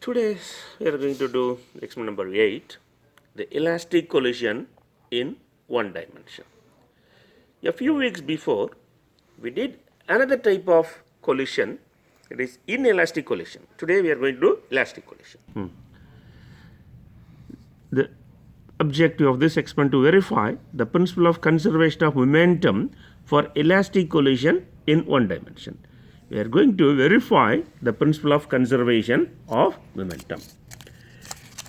Today we are going to do experiment number 8, the elastic collision in one dimension. A few weeks before, we did another type of collision, it is inelastic collision. Today we are going to do elastic collision. The objective of this experiment to verify the principle of conservation of momentum for elastic collision in one dimension. We are going to verify the principle of conservation of momentum.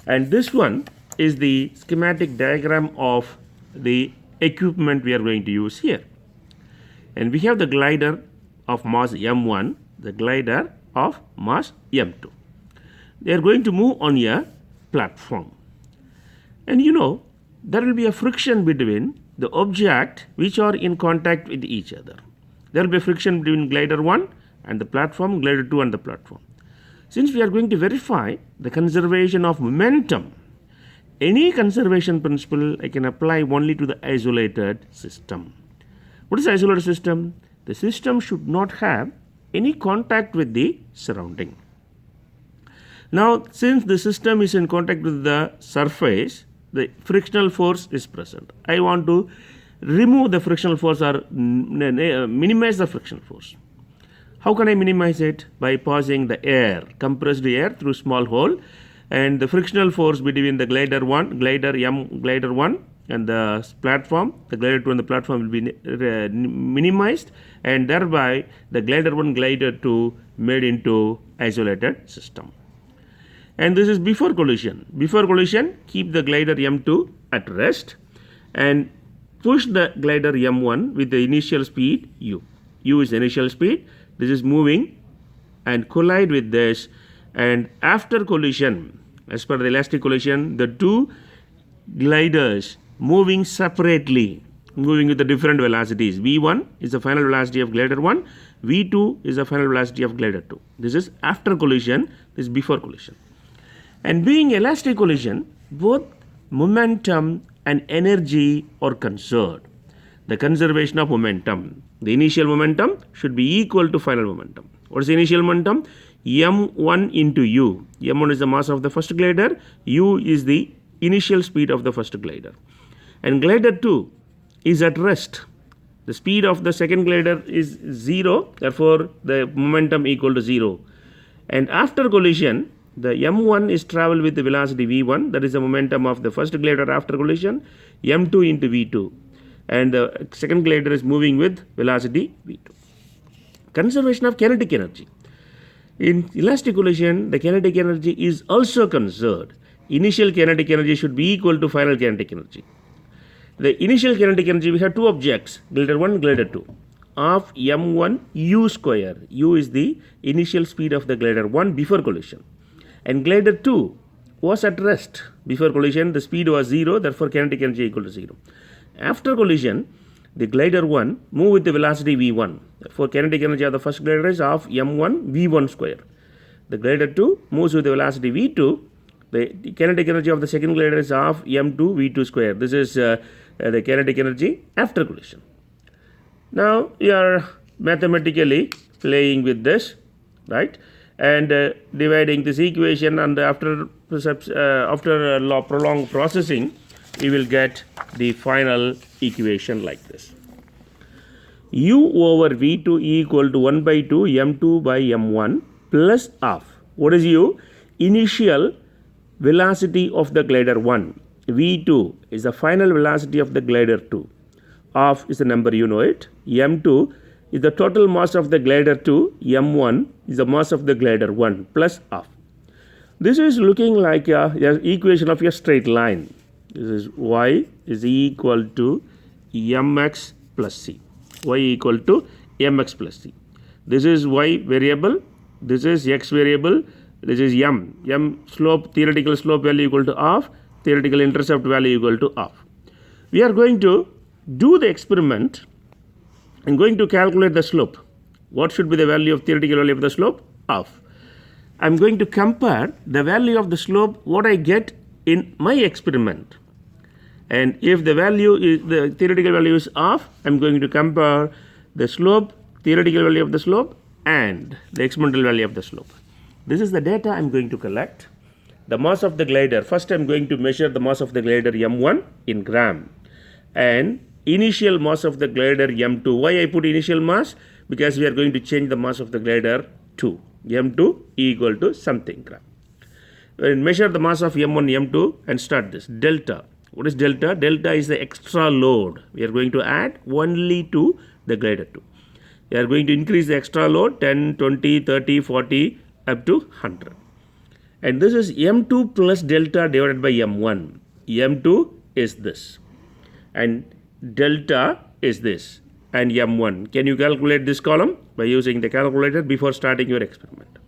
And this one is the schematic diagram of the equipment we are going to use here. And we have the glider of mass m1, the glider of mass m2. They are going to move on a platform. And there will be a friction between the object which are in contact with each other. There will be a friction between glider 1 and the platform, glider 2 and the platform. Since we are going to verify the conservation of momentum, any conservation principle I can apply only to the isolated system. What is the isolated system? The system should not have any contact with the surrounding. Now, since the system is in contact with the surface, the frictional force is present. I want to remove the frictional force or minimize the frictional force. How can I minimize it? By passing the air, compressed air through small hole, and the frictional force between the glider 1 and the platform, the glider 2 and the platform will be minimized, and thereby the glider 1, glider 2 made into isolated system. And this is before collision. Before collision, keep the glider m2 at rest and push the glider m1 with the initial speed u. U is the initial speed. This is moving and collide with this, and after collision, as per the elastic collision, the two gliders moving separately, moving with the different velocities. V1 is the final velocity of glider 1, V2 is the final velocity of glider 2. This is after collision, this is before collision. And being elastic collision, both momentum and energy are conserved. The conservation of momentum. The initial momentum should be equal to final momentum. What is the initial momentum? m1 into u. m1 is the mass of the first glider, u is the initial speed of the first glider. And glider 2 is at rest. The speed of the second glider is 0, therefore the momentum equal to 0. And after collision, the m1 is travel with the velocity v1, that is the momentum of the first glider after collision, m2 into v2. And the second glider is moving with velocity v2. Conservation of kinetic energy. In elastic collision, the kinetic energy is also conserved. Initial kinetic energy should be equal to final kinetic energy. The initial kinetic energy, we have two objects, glider 1, glider 2, of m1 u square. U is the initial speed of the glider 1 before collision. And glider 2 was at rest. Before collision, the speed was 0, therefore kinetic energy equal to 0. After collision, the glider 1 move with the velocity v1. Therefore, kinetic energy of the first glider is of m1 v1 square. The glider 2 moves with the velocity v2. The kinetic energy of the second glider is of m2 v2 square. This is the kinetic energy after collision. Now, we are mathematically playing with this, right? And dividing this equation, and after prolonged processing, we will get the final equation like this. U over V2 equal to 1 by 2 m2 by m1 plus half. What is U? Initial velocity of the glider 1. V2 is the final velocity of the glider 2. Half is the number, you know it. m2 is the total mass of the glider 2. m1 is the mass of the glider 1 plus half. This is looking like a equation of a straight line. This is y is equal to mx plus c. Y equal to mx plus c. This is y variable. This is x variable. This is m. M slope, theoretical slope value equal to half. Theoretical intercept value equal to half. We are going to do the experiment and going to calculate the slope. What should be the value of theoretical value of the slope? Half. I am going to compare the value of the slope what I get in my experiment. And if the value is, the theoretical value is half, I am going to compare the slope, theoretical value of the slope and the experimental value of the slope. This is the data I'm going to collect. The mass of the glider, first I'm going to measure the mass of the glider m1 in gram and initial mass of the glider m2. Why I put initial mass? Because we are going to change the mass of the glider to m2 equal to something gram. We'll measure the mass of m1, m2 and start this. Delta. What is delta? Delta is the extra load. We are going to add only to the glider 2. We are going to increase the extra load 10, 20, 30, 40 up to 100. And this is m2 plus delta divided by m1. m2 is this and delta is this and m1. Can you calculate this column by using the calculator before starting your experiment?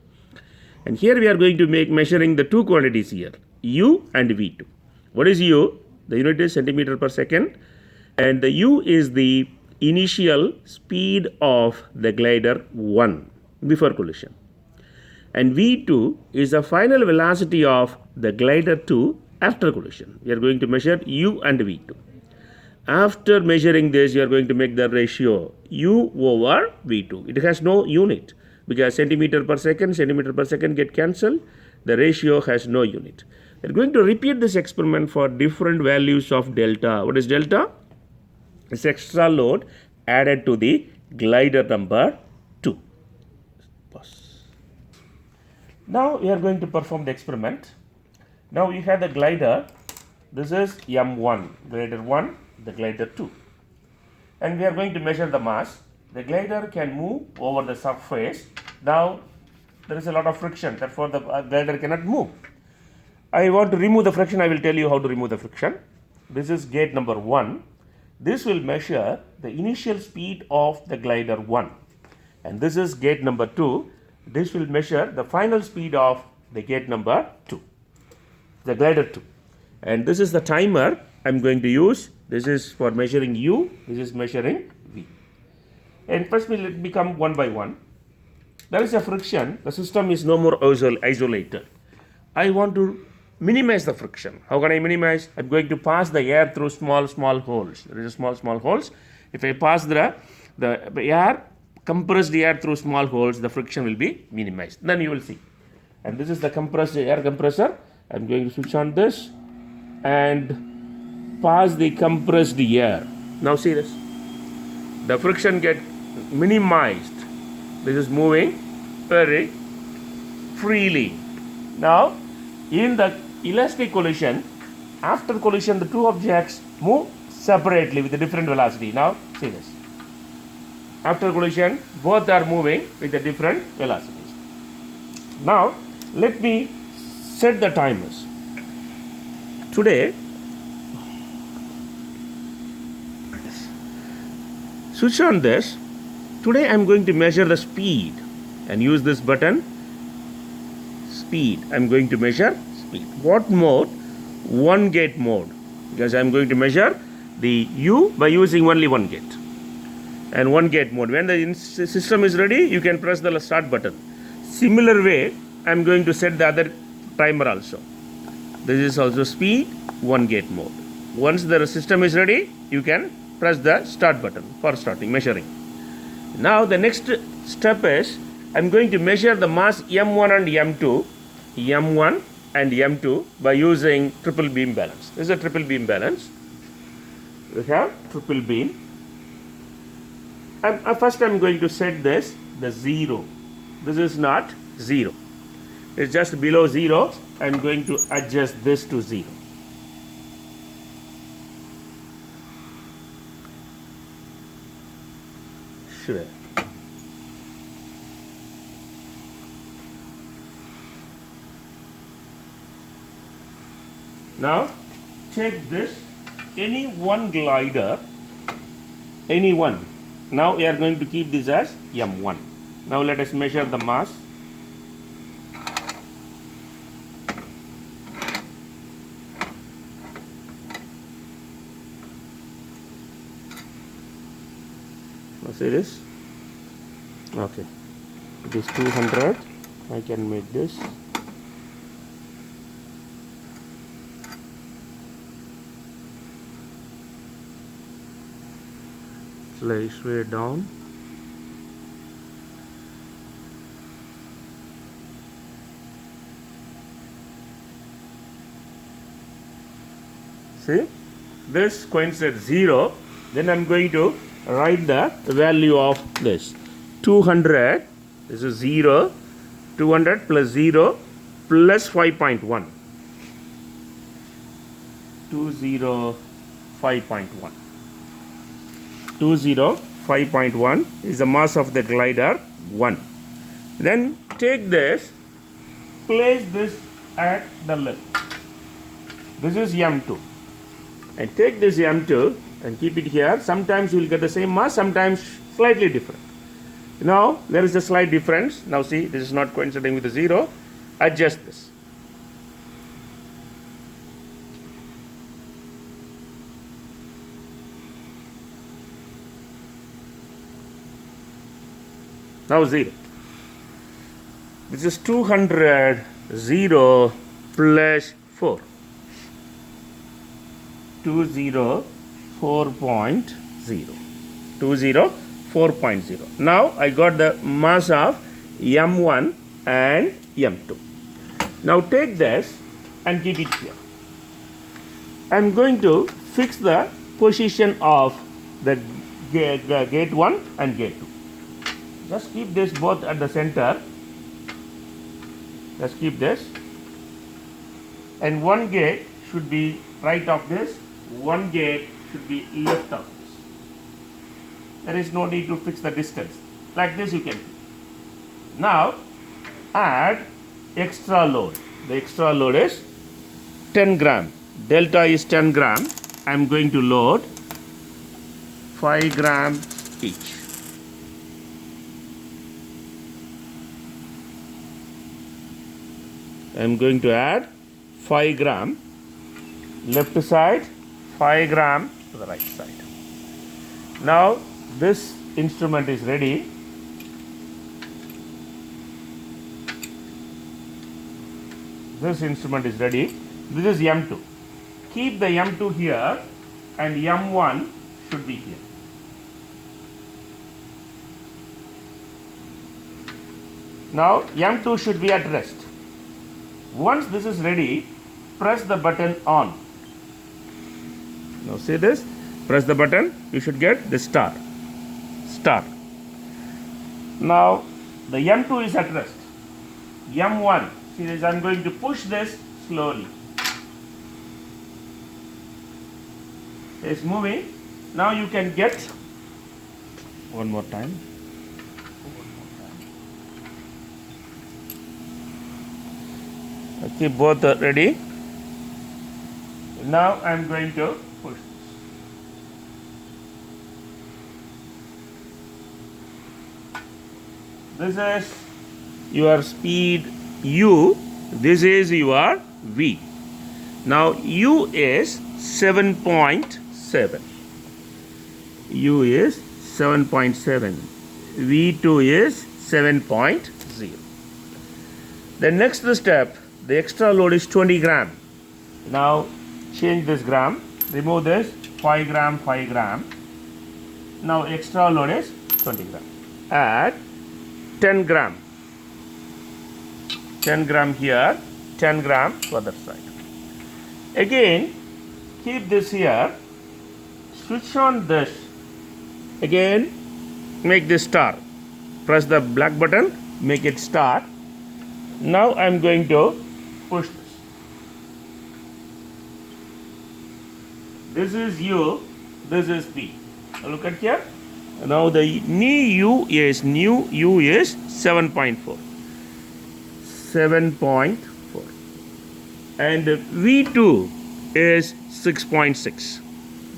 And here we are going to measuring the two quantities here, u and v2. What is u? The unit is centimeter per second and the u is the initial speed of the glider 1 before collision. And v2 is the final velocity of the glider 2 after collision. We are going to measure u and v2. After measuring this, you are going to make the ratio u over v2. It has no unit because centimeter per second get cancelled. The ratio has no unit. We are going to repeat this experiment for different values of delta. What is delta? It's extra load added to the glider number 2. Pause. Now we are going to perform the experiment. Now we have the glider. This is m1, glider 1, the glider 2. And we are going to measure the mass. The glider can move over the surface. Now there is a lot of friction, therefore the glider cannot move. I want to remove the friction. I will tell you how to remove the friction. This is gate number 1. This will measure the initial speed of the glider 1. And this is gate number 2. This will measure the final speed of the gate number 2, the glider 2. And this is the timer I'm going to use. This is for measuring u, this is measuring v. And first let me come one by one. There is a friction, the system is no more isolated. I want to minimize the friction. How can I minimize? I'm going to pass the air through small holes. There is a small holes. If I pass the air, compressed air through small holes, the friction will be minimized. Then you will see. And this is the compressed air compressor. I'm going to switch on this and pass the compressed air. Now see this. The friction get minimized. This is moving very freely. Now in the elastic collision, after collision the two objects move separately with a different velocity. Now see this. After collision, both are moving with a different velocities. Now, let me set the timers. Today, switch on this. Today I am going to measure the speed and use this button. Speed. I am going to measure speed. What mode? One gate mode. Because I am going to measure the u by using only one gate. And one gate mode. When the system is ready, you can press the start button. Similar way, I am going to set the other timer also. This is also speed, one gate mode. Once the system is ready, you can press the start button for starting measuring. Now the next step is, I am going to measure the mass m1 and m2 by using triple beam balance. This is a triple beam balance. We have triple beam. First I am going to set this the 0. This is not 0. It's just below 0. I am going to adjust this to 0. Sure. Now check this. Any one glider, any one. Now we are going to keep this as m1. Now let us measure the mass. Now see this? Okay. It is 200. I can make this. Slice way down. See, this coincides 0. Then I'm going to write the value of this 200. This is 0. 200 plus 0 plus 5.1. 205.1. 205.1 is the mass of the glider 1. Then take this, place this at the left. This is M2. And take this M2 and keep it here. Sometimes you will get the same mass, sometimes slightly different. Now there is a slight difference. Now see, this is not coinciding with the 0. Adjust this. Now 0. This is 200, 0 plus 4. 204.0. 204.0. Now I got the mass of M1 and M2. Now take this and keep it here. I am going to fix the position of the gate 1 and gate 2. Just keep this both at the center. Just keep this. And one gate should be right of this. One gate should be left of this. There is no need to fix the distance. Like this you can. Now add extra load. The extra load is 10 gram. Delta is 10 gram. I am going to load 5 grams each. I am going to add 5 gram left side, 5 gram to the right side. Now this instrument is ready. This instrument is ready. This is M2. Keep the M2 here and M1 should be here. Now M2 should be at rest. Once this is ready, press the button on. Now see this, press the button, you should get the star. Now the M2 is at rest. M1, see this, I am going to push this slowly. It's moving. Now you can get one more time. Okay, both are ready. Now I am going to push this. This is your speed U. This is your V. Now U is 7.7. U is 7.7. V2 is 7.0. The next step, the extra load is 20 gram. Now change this gram, remove this 5 gram, 5 gram. Now extra load is 20 gram. Add 10 gram. 10 gram here, 10 gram to other side. Again, keep this here. Switch on this. Again, make this star. Press the black button, make it star. Now I am going to push this. This is U, this is V. Now look at here. Now the new U is 7.4. 7.4. And V2 is 6.6.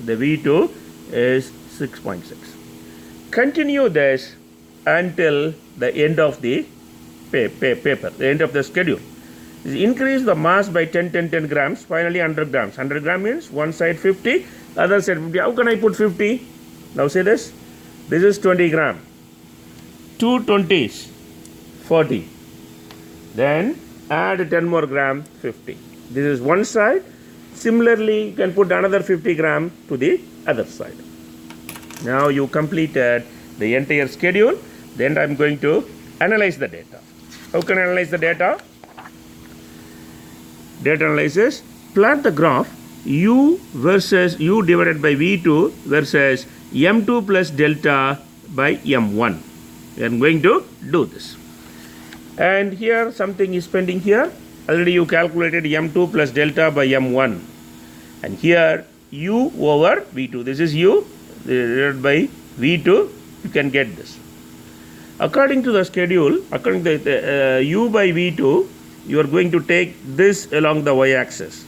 The V2 is 6.6. Continue this until the end of the paper, the end of the schedule. Increase the mass by 10 grams, finally 100 grams. 100 grams means one side 50, other side 50. How can I put 50? Now say this. This is 20 gram. 2 20s, 40. Then add 10 more gram, 50. This is one side. Similarly, you can put another 50 gram to the other side. Now you completed the entire schedule. Then I am going to analyze the data. How can I analyze the data? Data analysis, plot the graph u versus u divided by v2 versus m2 plus delta by m1. We are going to do this. And here something is pending here. Already you calculated m2 plus delta by m1. And here u over v2. This is u divided by v2. You can get this. According to the schedule, according to the u by v2, you are going to take this along the y-axis.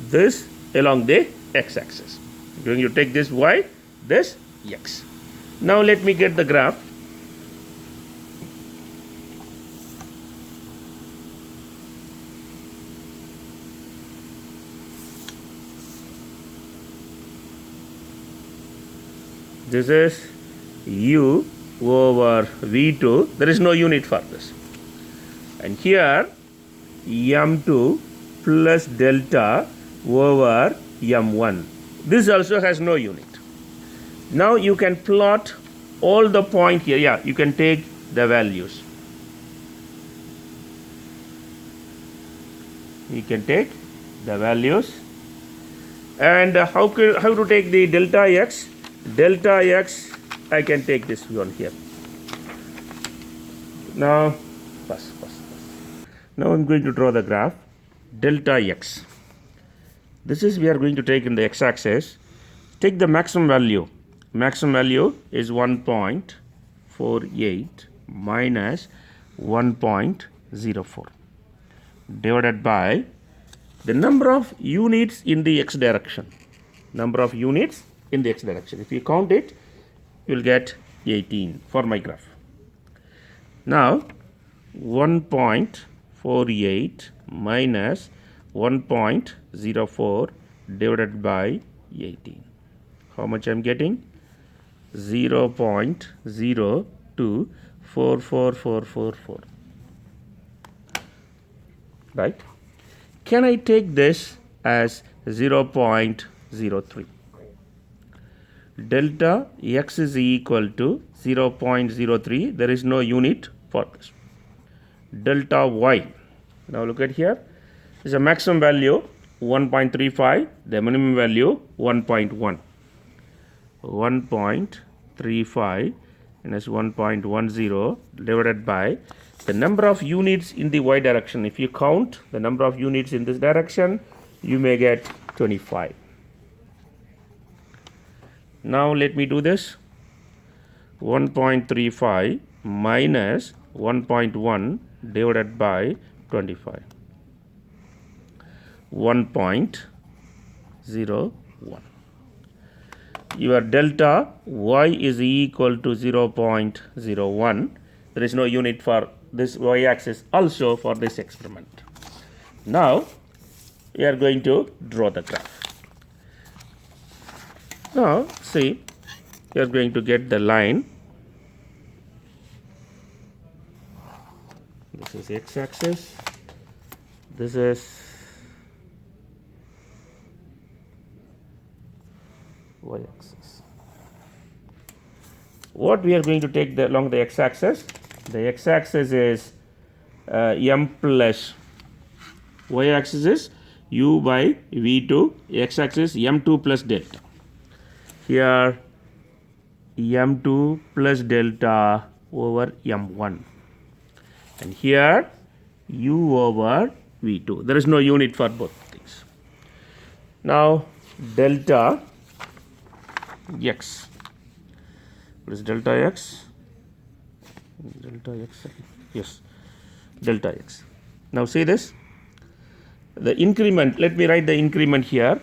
This along the x-axis. You are going to take this y, this x. Now let me get the graph. This is u over v2. There is no unit for this. And here m2 plus delta over m1. This also has no unit. Now you can plot all the point here. Yeah, you can take the values. You can take the values. And how to take the delta x? Delta x, I can take this one here. Now, Now I'm going to draw the graph. Delta x. This is we are going to take in the x-axis. Take the maximum value. Maximum value is 1.48 minus 1.04 divided by the number of units in the x direction. Number of units in the x direction. If you count it, you will get 18 for my graph. Now 1.48 minus 1.04 divided by 18. How much I am getting? 0.024444. Right? Can I take this as 0.03? Delta x is equal to 0.03. There is no unit for this. Delta y. Now look at here. This is a maximum value 1.35. The minimum value 1.1. 1.35 minus 1.10 divided by the number of units in the y direction. If you count the number of units in this direction, you may get 25. Now let me do this. 1.35 minus 1.1 divided by 25. 1.01. Your delta y is equal to 0.01. There is no unit for this y-axis also for this experiment. Now we are going to draw the graph. Now see, you are going to get the line. This is x-axis. This is y-axis. What we are going to take along the x-axis? The x-axis is m plus, y-axis is u by v2, x-axis m2 plus delta. Here m2 plus delta over m1. And here u over v2. There is no unit for both things. Now delta x. What is delta x? Delta x. Yes, delta x. Now see this. The increment, let me write the increment here.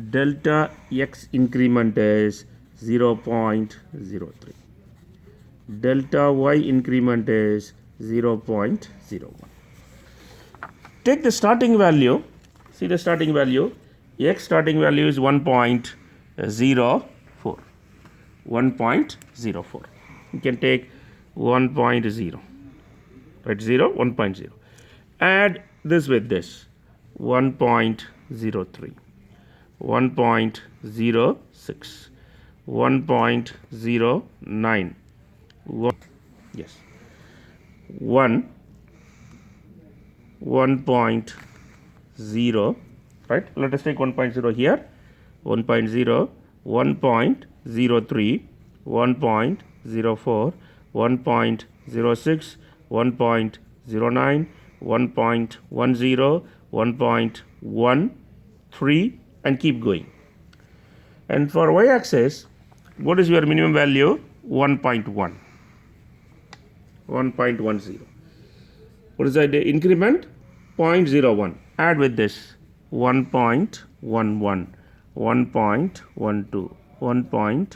Delta x increment is 0.03. Delta y increment is 0.01. Take the starting value. See the starting value. X starting value is 1.04. 1.04. You can take 1.0. Right, 0, 1.0. Add this with this. 1.03. 1.06. 1.09. Yes. 1. 1.0. right? Let us take 1.0 here, 1.0, 1.03, 1.04, 1.06, 1.09, 1.10, 1.13, and keep going. And for y-axis, what is your minimum value? 1.1, 1.10. What is the increment? 0.01. Add with this 1.11, 1.12, 1.13, 1.14,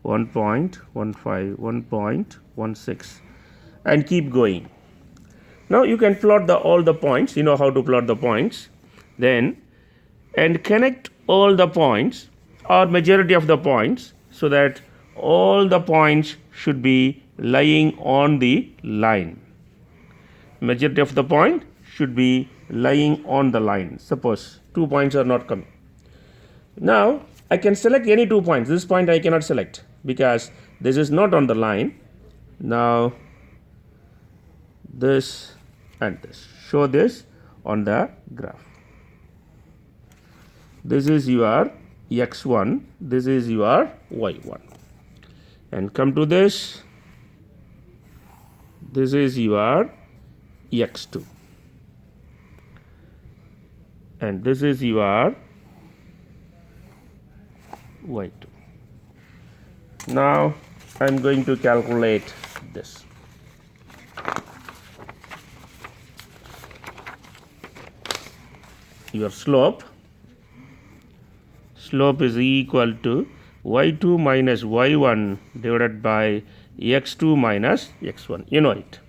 1.15, 1.16, and keep going. Now you can plot all the points. You know how to plot the points. Then and connect all the points or majority of the points so that all the points should be lying on the line. Majority of the point should be lying on the line. Suppose 2 points are not coming. Now I can select any 2 points. This point I cannot select because this is not on the line. Now this and this. Show this on the graph. This is your x1, this is your y1. And come to this, this is your x2. And this is your y2. Now I am going to calculate this. Your slope is equal to y2 minus y1 divided by x2 minus x1. You know it.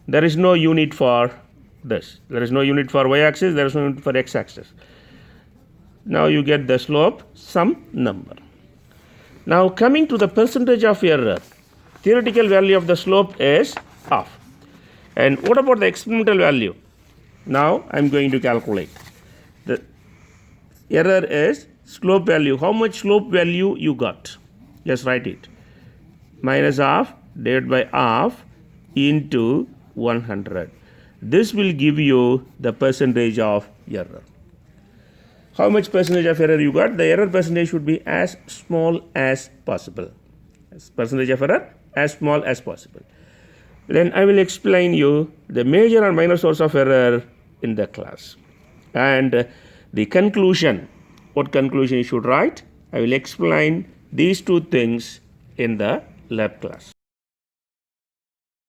There is no unit for this. There is no unit for y-axis. There is no unit for x-axis. Now you get the slope, some number. Now coming to the percentage of error, theoretical value of the slope is half. And what about the experimental value? Now I am going to calculate. The error is slope value. How much slope value you got? Just write it. Minus half divided by half into 100. This will give you the percentage of error. How much percentage of error you got? The error percentage should be as small as possible. Percentage of error as small as possible. Then I will explain you the major and minor source of error in the class. And the conclusion, what conclusion you should write, I will explain these 2 things in the lab class.